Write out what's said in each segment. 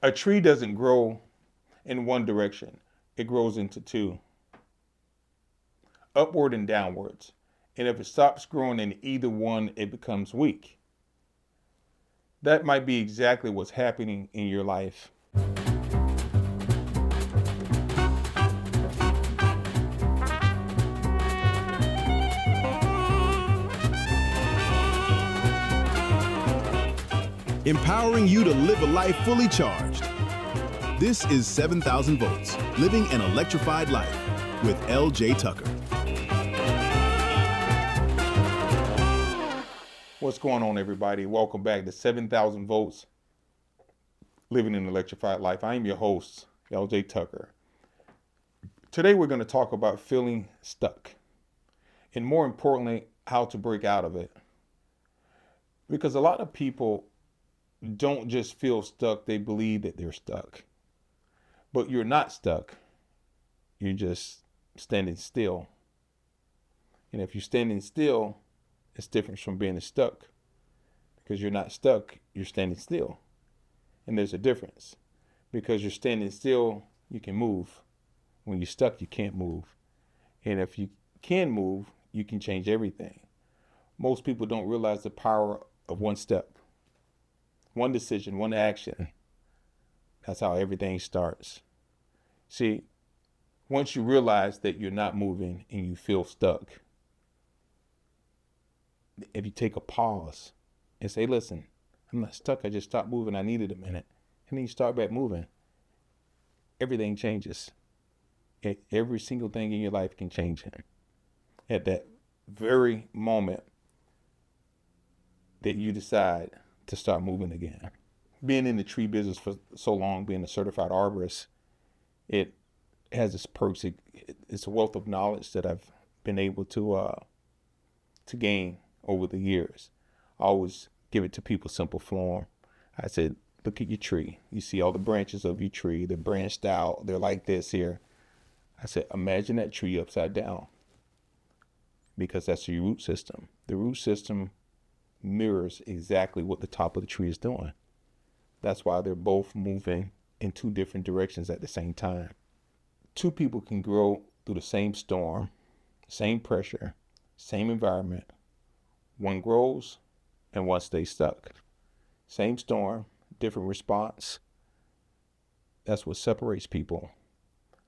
A tree doesn't grow in one direction. It grows into two, upward and downwards. And if it stops growing in either one, it becomes weak. That might be exactly what's happening in your life. Empowering you to live a life fully charged. This is 7,000 Volts, Living an Electrified Life with L.J. Tucker. What's going on, everybody? Welcome back to 7,000 Volts, Living an Electrified Life. I am your host, L.J. Tucker. Today we're going to talk about feeling stuck, and more importantly, how to break out of it. Because a lot of people don't just feel stuck, they believe that they're stuck. But you're not stuck. You're just standing still. And if you're standing still, it's different from being stuck. Because you're not stuck, you're standing still. And there's a difference. Because you're standing still, you can move. When you're stuck, you can't move. And if you can move, you can change everything. Most people don't realize the power of one step. One decision, one action. That's how everything starts. See, once you realize that you're not moving and you feel stuck, if you take a pause and say, listen, I'm not stuck, I just stopped moving, I needed a minute. And then you start back moving, everything changes. Every single thing in your life can change at that very moment that you decide to start moving again. Being in the tree business for so long, being a certified arborist, it has its perks. It's a wealth of knowledge that I've been able to gain over the years. I always give it to people simple form. I said, look at your tree. You see all the branches of your tree. They're branched out. They're like this here. I said, imagine that tree upside down, because that's your root system. The root system mirrors exactly what the top of the tree is doing. That's why they're both moving in two different directions at the same time. Two people can grow through the same storm, same pressure, same environment. One grows and one stays stuck. Same storm, different response. That's what separates people.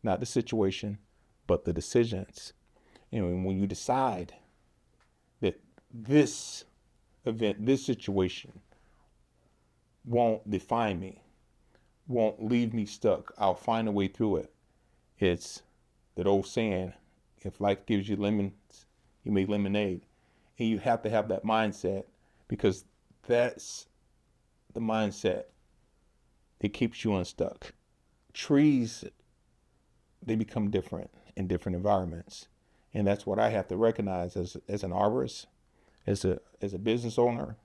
Not the situation, but the decisions. And when you decide that this event, this situation won't define me, won't leave me stuck, I'll find a way through it. It's that old saying, if life gives you lemons, you make lemonade. And you have to have that mindset, because that's the mindset that keeps you unstuck. Trees, they become different in different environments. And that's what I have to recognize as an arborist, as a business owner.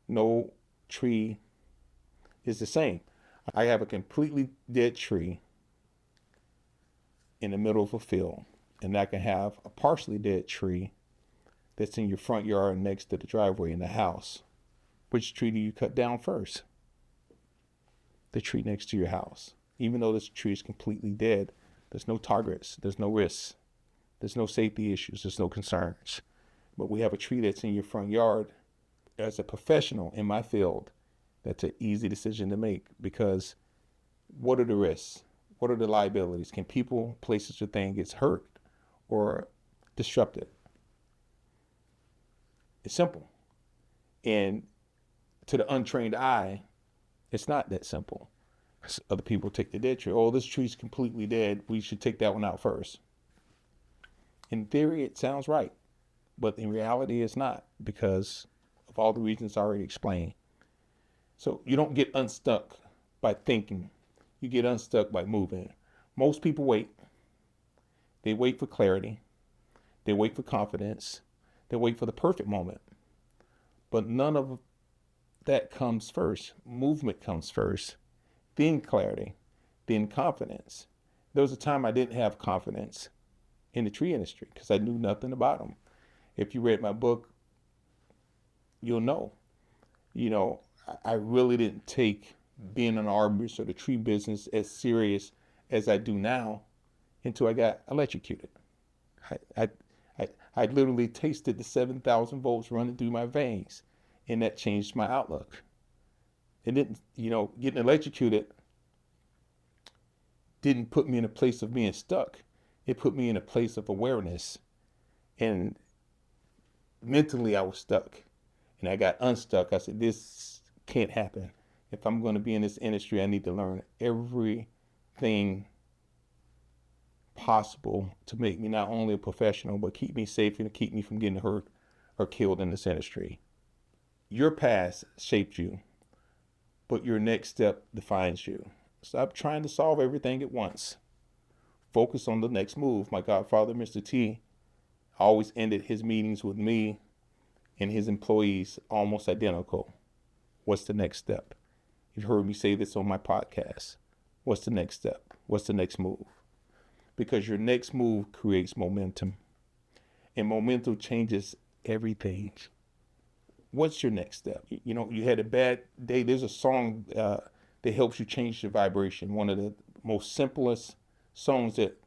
No tree is the same. I have a completely dead tree in the middle of a field, and I can have a partially dead tree that's in your front yard next to the driveway in the house. Which tree do you cut down first? The tree next to your house. Even though this tree is completely dead, there's no targets, there's no risks, there's no safety issues, there's no concerns. But we have a tree that's in your front yard. As a professional in my field, that's an easy decision to make, because what are the risks? What are the liabilities? Can people, places, or things get hurt or disrupted? It's simple. And to the untrained eye, it's not that simple. Other people take the dead tree. Oh, this tree's completely dead. We should take that one out first. In theory, it sounds right. But in reality, it's not, because of all the reasons I already explained. So you don't get unstuck by thinking. You get unstuck by moving. Most people wait. They wait for clarity. They wait for confidence. They wait for the perfect moment. But none of that comes first. Movement comes first, then clarity, then confidence. There was a time I didn't have confidence in the tree industry because I knew nothing about them. If you read my book, you'll know. I really didn't take being an arborist or the tree business as serious as I do now until I got electrocuted. I, I, I literally tasted the 7,000 volts running through my veins, and that changed my outlook. It didn't, getting electrocuted didn't put me in a place of being stuck. It put me in a place of awareness. And mentally, I was stuck. And I got unstuck. I said, this can't happen. If I'm going to be in this industry, I need to learn everything possible to make me not only a professional, but keep me safe and keep me from getting hurt or killed in this industry. Your past shaped you, but your next step defines you. Stop trying to solve everything at once. Focus on the next move. My godfather, Mr. T, always ended his meetings with me and his employees almost identical. What's the next step? You've heard me say this on my podcast. What's the next step? What's the next move? Because your next move creates momentum, and momentum changes everything. What's your next step? You had a bad day. There's a song that helps you change your vibration. One of the most simplest songs that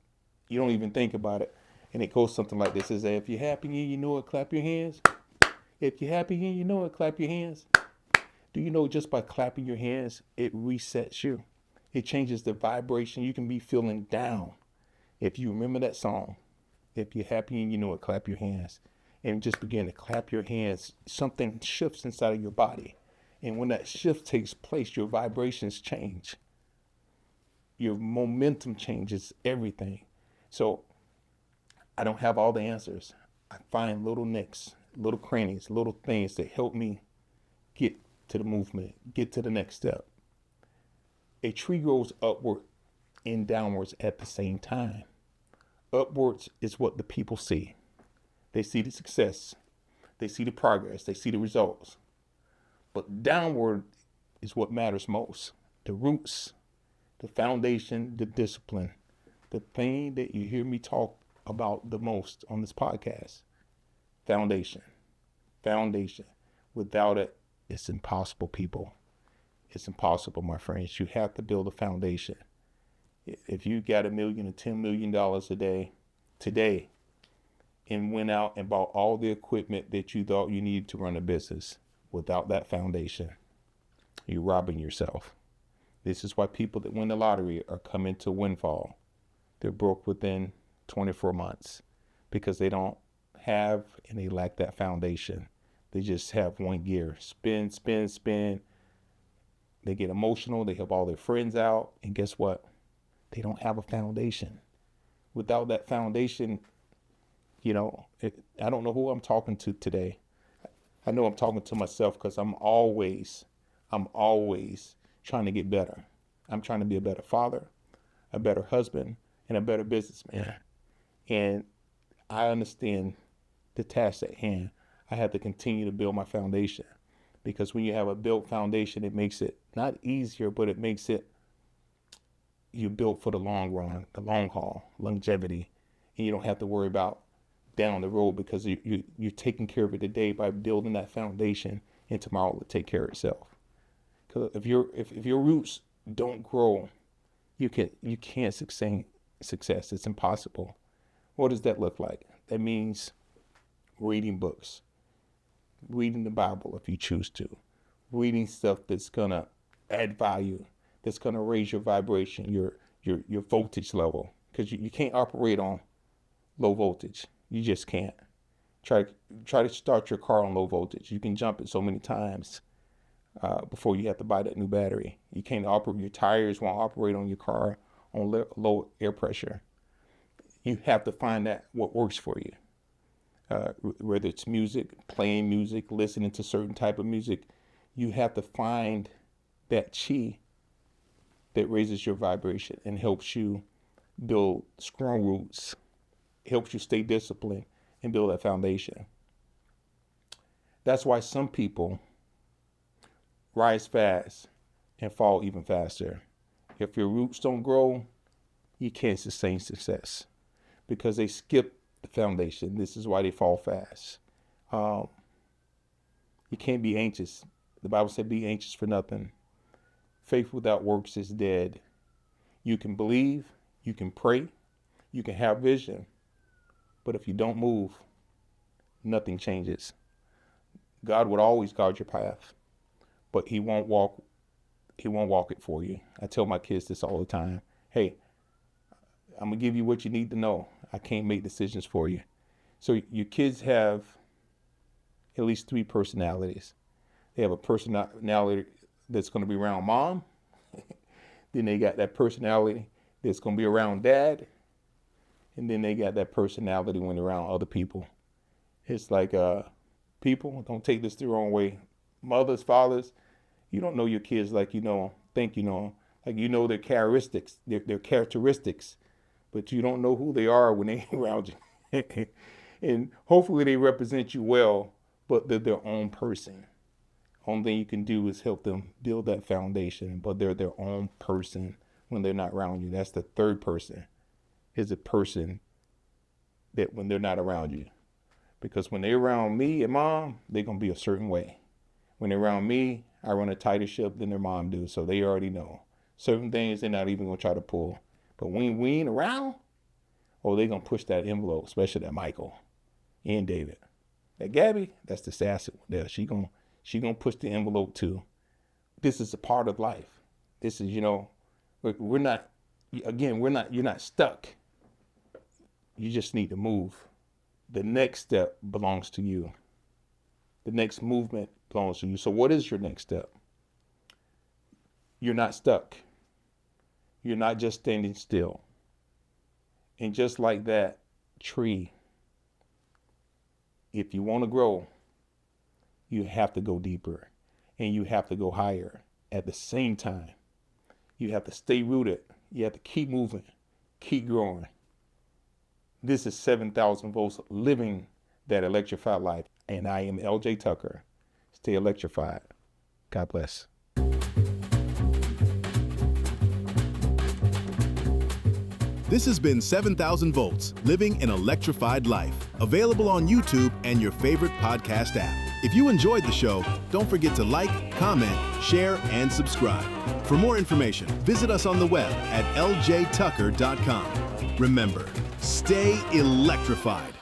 you don't even think about it. And it goes something like this. It says, if you're happy and you know it, clap your hands. If you're happy and you know it, clap your hands. Do you know just by clapping your hands, it resets you? It changes the vibration. You can be feeling down. If you remember that song, if you're happy and you know it, clap your hands. And just begin to clap your hands. Something shifts inside of your body. And when that shift takes place, your vibrations change. Your momentum changes everything. So I don't have all the answers. I find little nicks, little crannies, little things that help me get to the movement, get to the next step. A tree grows upward and downwards at the same time. Upwards is what the people see. They see the success. They see the progress. They see the results. But downward is what matters most. The roots, the foundation, the discipline, the thing that you hear me talk about the most on this podcast. Foundation. Foundation. Without it, it's impossible, people. It's impossible, my friends. You have to build a foundation. If you got $1 million or $10 million a day today and went out and bought all the equipment that you thought you needed to run a business, without that foundation, you're robbing yourself. This is why people that win the lottery are coming to windfall. They're broke within 24 months because they don't have and they lack that foundation. They just have one gear. Spin, spin, spin. They get emotional. They help all their friends out. And guess what? They don't have a foundation. Without that foundation, I don't know who I'm talking to today. I know I'm talking to myself because I'm always trying to get better. I'm trying to be a better father, a better husband, and a better businessman. And I understand the task at hand. I have to continue to build my foundation, because when you have a built foundation, it makes it not easier, but it makes it, you're built for the long run, the long haul, longevity, and you don't have to worry about down the road, because you're taking care of it today by building that foundation, and tomorrow will take care of itself. Because if your roots don't grow, you can't sustain success. It's impossible. What does that look like? That means reading books, reading the Bible if you choose to, reading stuff that's gonna add value, that's gonna raise your vibration, your voltage level, because you can't operate on low voltage. You just can't. Try to start your car on low voltage. You can jump it so many times before you have to buy that new battery. You can't operate, your tires won't operate on your car on low air pressure. You have to find that what works for you. Whether it's music, playing music, listening to certain type of music, you have to find that chi that raises your vibration and helps you build strong roots, helps you stay disciplined and build that foundation. That's why some people rise fast and fall even faster. If your roots don't grow, you can't sustain success because they skip the foundation. This is why they fall fast. You can't be anxious. The Bible said, be anxious for nothing, Faith without works is dead. You can believe, you can pray, you can have vision, but if you don't move, nothing changes. God would always guard your path, but he won't walk it for you. I tell my kids this all the time. Hey, I'm gonna give you what you need to know. I can't make decisions for you. So your kids have at least 3 personalities. They have a personality that's going to be around mom. Then they got that personality that's going to be around dad. And then they got that personality when they're around other people. It's like, people, don't take this the wrong way. Mothers, fathers, you don't know your kids like think you know them. Like you know their characteristics, their characteristics, but you don't know who they are when they're around you. And hopefully they represent you well, but they're their own person. Only thing you can do is help them build that foundation, but they're their own person when they're not around you. That's the third person, is a person that when they're not around you. Because when they're around me and mom, they're going to be a certain way. When they're around me, I run a tighter ship than their mom do, so they already know. Certain things they're not even going to try to pull. But when we ain't around, they're going to push that envelope, especially that Michael and David. That Gabby, that's the sassy one there. She gonna push the envelope too. This is a part of life. This is, you're not stuck. You just need to move. The next step belongs to you. The next movement belongs to you. So what is your next step? You're not stuck. You're not just standing still. And just like that tree, if you want to grow, you have to go deeper and you have to go higher at the same time. You have to stay rooted. You have to keep moving, keep growing. This is 7,000 volts living that electrified life. And I am LJ Tucker. Stay electrified. God bless. This has been 7,000 Volts, Living an Electrified Life, available on YouTube and your favorite podcast app. If you enjoyed the show, don't forget to like, comment, share, and subscribe. For more information, visit us on the web at ljtucker.com. Remember, stay electrified.